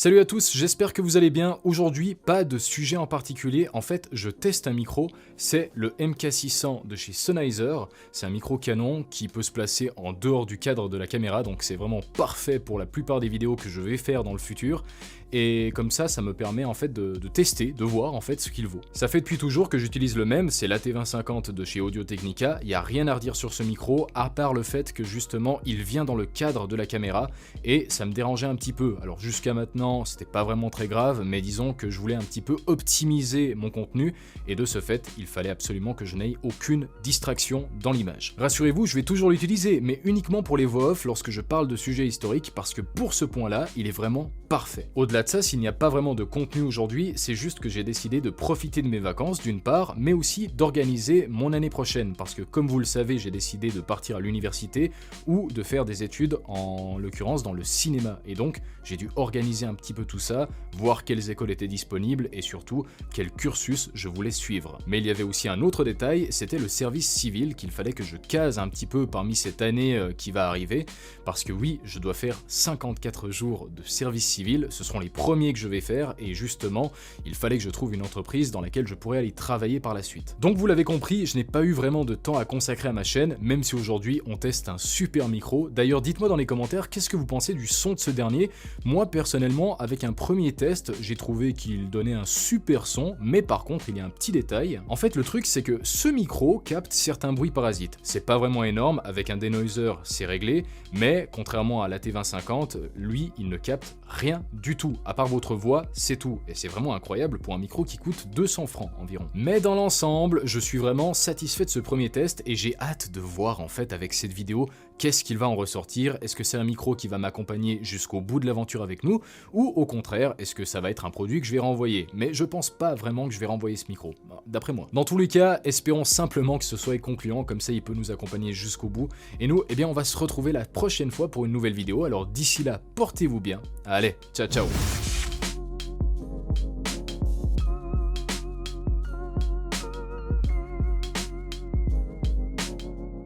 Salut à tous, j'espère que vous allez bien. Aujourd'hui, pas de sujet en particulier, en fait je teste un micro, c'est le MK600 de chez Sennheiser. C'est un micro canon qui peut se placer en dehors du cadre de la caméra, donc c'est vraiment parfait pour la plupart des vidéos que je vais faire dans le futur. Et comme ça me permet en fait de tester, de voir en fait ce qu'il vaut. Ça fait depuis toujours que j'utilise le même, c'est l'AT2050 de chez Audio-Technica. Il n'y a rien à redire sur ce micro, à part le fait que justement il vient dans le cadre de la caméra, et ça me dérangeait un petit peu. Alors jusqu'à maintenant, c'était pas vraiment très grave, mais disons que je voulais un petit peu optimiser mon contenu, et de ce fait, il fallait absolument que je n'aie aucune distraction dans l'image. Rassurez-vous, je vais toujours l'utiliser, mais uniquement pour les voix off lorsque je parle de sujets historiques, parce que pour ce point-là, il est vraiment parfait. Au-delà de ça, s'il n'y a pas vraiment de contenu aujourd'hui, c'est juste que j'ai décidé de profiter de mes vacances d'une part, mais aussi d'organiser mon année prochaine, parce que comme vous le savez, j'ai décidé de partir à l'université ou de faire des études, en l'occurrence dans le cinéma, et donc j'ai dû organiser un petit peu tout ça, voir quelles écoles étaient disponibles et surtout quel cursus je voulais suivre. Mais il y avait aussi un autre détail, c'était le service civil qu'il fallait que je case un petit peu parmi cette année qui va arriver, parce que oui, je dois faire 54 jours de service civil, ce seront les premiers que je vais faire, et justement, il fallait que je trouve une entreprise dans laquelle je pourrais aller travailler par la suite. Donc vous l'avez compris, je n'ai pas eu vraiment de temps à consacrer à ma chaîne, même si aujourd'hui on teste un super micro. D'ailleurs, dites-moi dans les commentaires, qu'est-ce que vous pensez du son de ce dernier? Moi, personnellement, avec un premier test, j'ai trouvé qu'il donnait un super son, mais par contre, il y a un petit détail. En fait, le truc, c'est que ce micro capte certains bruits parasites. C'est pas vraiment énorme, avec un denoiser, c'est réglé, mais contrairement à l'AT2050, lui, il ne capte rien du tout, à part votre voix, c'est tout, et c'est vraiment incroyable pour un micro qui coûte 200 francs environ. Mais dans l'ensemble, je suis vraiment satisfait de ce premier test, et j'ai hâte de voir en fait avec cette vidéo, qu'est-ce qu'il va en ressortir. Est-ce que c'est un micro qui va m'accompagner jusqu'au bout de l'aventure avec nous, ou au contraire, est-ce que ça va être un produit que je vais renvoyer? Mais je pense pas vraiment que je vais renvoyer ce micro, d'après moi. Dans tous les cas, espérons simplement que ce soit concluant, comme ça il peut nous accompagner jusqu'au bout, et nous, eh bien on va se retrouver la prochaine fois pour une nouvelle vidéo, alors d'ici là, portez-vous bien, allez, ciao ciao.